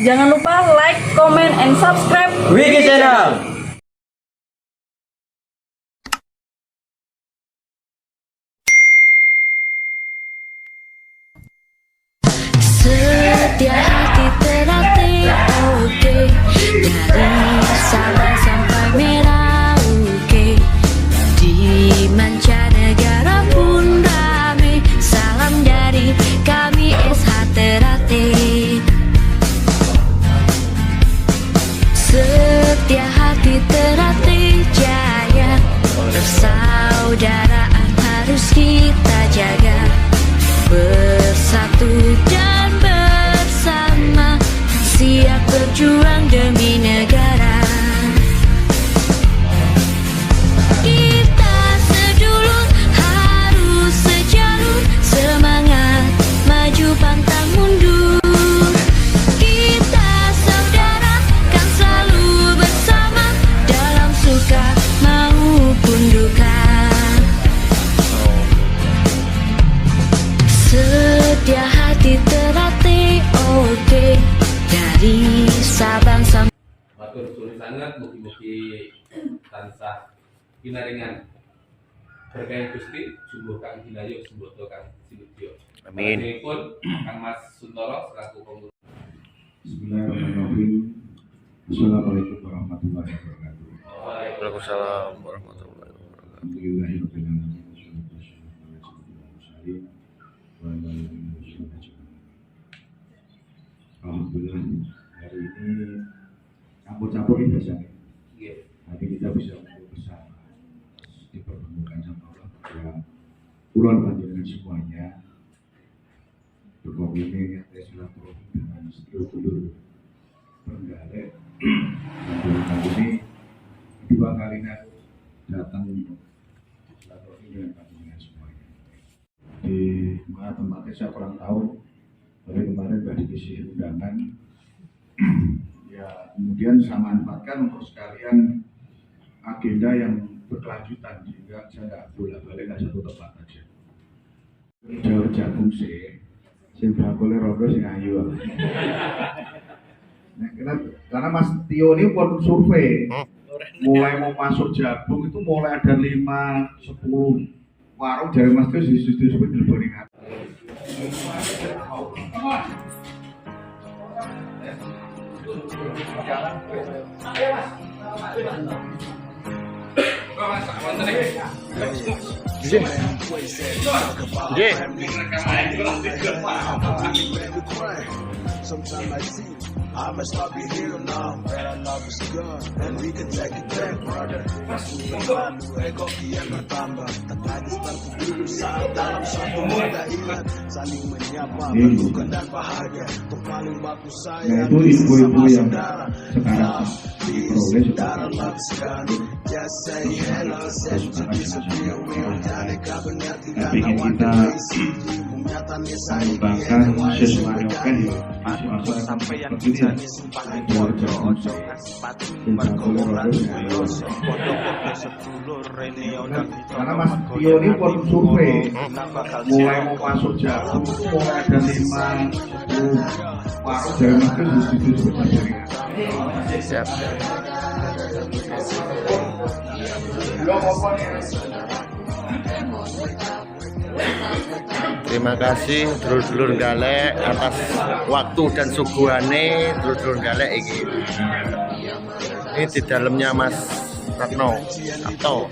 Jangan lupa like, comment, and subscribe Wiki Channel. Setia hati terlatih, oke. Dari Sabang sampai Merauke, di mancanegara pun rame. Salam dari kami SH Ternate. Setia hati Ternate jaya, persaudaraan harus kita jaga. Bersatu dan bersama, siap berjuang demi negara. Kita sedulur harus sejalur, semangat maju pantang mundur. Kita saudara kan selalu bersama, dalam suka maupun duka. Setia hati Ternate, oke. Dari Sabang sampai Matur suwun sangat, mugi-mugi tansah pinaringan berkah Gusti, sumbuh Kang Hinayo, sembodo Kang Sinudyo. Amin. Pun Kang Mas Suntoro selaku pengurus. Bismillahirrahmanirrahim. Assalamualaikum warahmatullahi wabarakatuh. Waalaikumsalam warahmatullahi wabarakatuh. Alhamdulillahirabbil alamin. Alhamdulillah hari ini campur-campur ini biasanya. Tapi kita bisa bersama dipertemukan sama Allah bahwa pulau panjenengan semuanya berkomitmen yang silaturahmi dengan sedulur Trenggalek. Dan ini kedua kalinya datang silaturahmi dengan panjenengan semuanya. Di mana tempatnya saya kurang tahu. Tapi kemarin sudah dikasih undangan, ya kemudian saya manfaatkan untuk sekalian agenda yang berkelanjutan sehingga saya nggak bolak-balik nggak satu tempat aja. Jauh jagung sih, sehingga boleh rodo sih ayu. Nah, karena Mas Tio ini pun survei, mulai mau masuk jagung itu mulai ada 5-10 warung dari Mas Tio di Boningan. Sometimes I see I must not be here now, but our love is good and we can take it back, brother. Masih lalu ego kian bertambah, tak lagi terkubur saat dalam satu dahilan, saling menyapa, berduka dan bahagia. Untuk paling bagus saya itu ibu-ibu yang sekarang diperoleh saudara love sekali. Just say hello, say to disappear, we are jadi kabarnya tidak nawan dan mengembangkan sesuatu kan ya masuk sampai yang jadi sumpah ojo ojo sepatu berkomoran doso foto sepuluh reneo dan karena Mas Tio ini pun survei mulai mau masuk jagung mulai ada 5-10 warung dari Mas Tio di jaringan. Siap. Terima kasih dulur-dulur Galek atas waktu dan suguhane dulur-dulur Galek ini. Ini di dalamnya Mas Ratno atau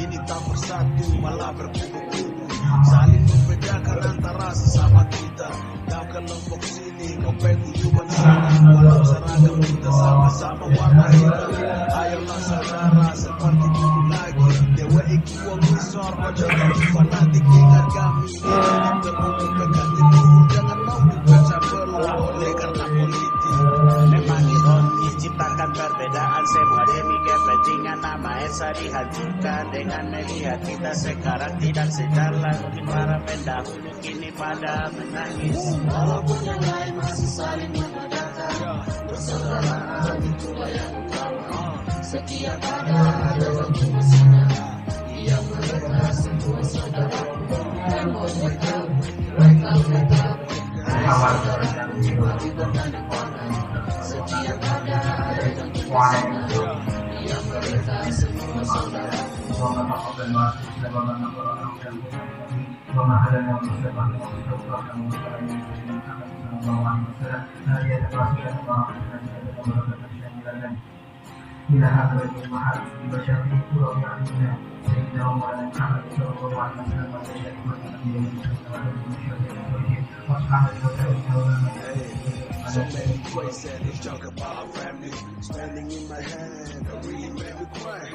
ini tak bersatu malah berkubu-kubu, saling membedakan antara sesama kita. Kau kelompok sini, kau pengujungan sana, walau seragam kita sama-sama warna hitam. Ayolah saudara seperti dulu lagi, dewa iki wong isor, ojo jadi fanatik. Ingat kami ini terhubung kekasih luhur, jangan mau dibaca belah oleh karena politik. Memang ironi ciptakan perbedaan semua demi kepentingan nama Esa dihancurkan dengan melihat kita sekarang tidak sejalan. Mungkin para pendahulu kini pada menangis, walaupun yang lain masih saling membedakan. Persaudaraan itulah yang utama. Setia pada dalam fungsinya, yang mereka semua saudaraku. Wake up, setia pada dalam fungsinya, yang mereka semua saudaraku. إلى هذا المحل بشري كل يعلمنا سيدنا ومولانا محمد صلى الله عليه وسلم So many ways that they talk about our family. Standing in my hand, that really made me cry.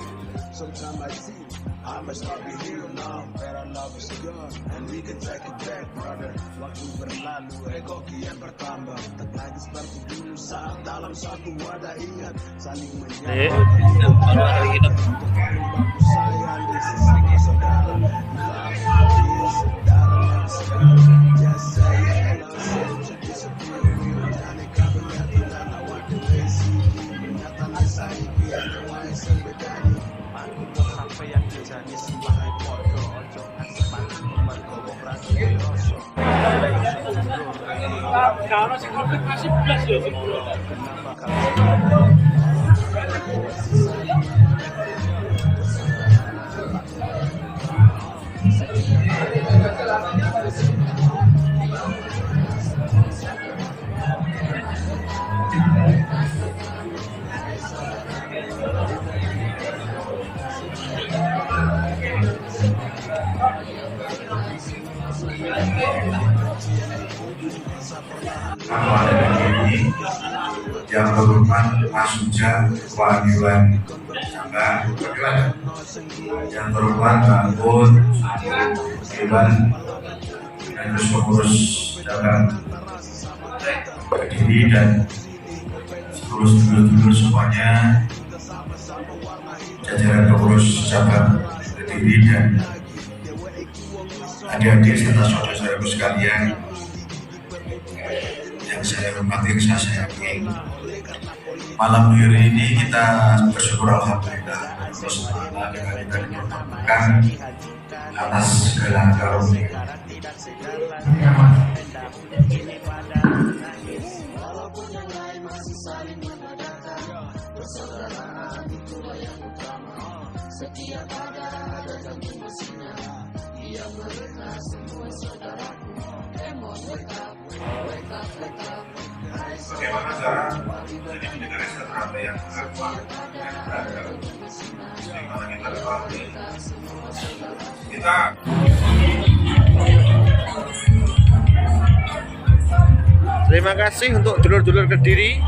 Sometimes I think I must not be here now. That our love is gone, and we can take it back, brother. Waktu berlalu, ego kian bertambah. Tak lagi seperti dulu saat dalam satu wadah ingat saling menyapa. Baku sayang di sesama saudara. Love is saudara yang sekarang. Ya saya langsung jadi setia. Yang terhormat Mas Suja Kewajiban Sangga, yang terhormat Pak Bun, Dewan dan pengurus cabang Kediri dan seluruh dulur-dulur semuanya, jajaran pengurus cabang Kediri dan adik-adik serta saudara-saudaraku sekalian yang saya hormati, yang saya sayangi. Malam hari ini kita bersyukur alhamdulillah terus dengan kita dipertemukan atas segala karunia. Walaupun yang lain masih saling membedakan, persaudaraan itulah yang utama. Setia pada dalam fungsinya, yang mereka semua saudaraku. Wake up, wake up, wake up. Bagaimana cara jadi menjadi restoran yang berkuat dan beragam? Bagaimana kita lewati? Kita Terima kasih untuk dulur-dulur Kediri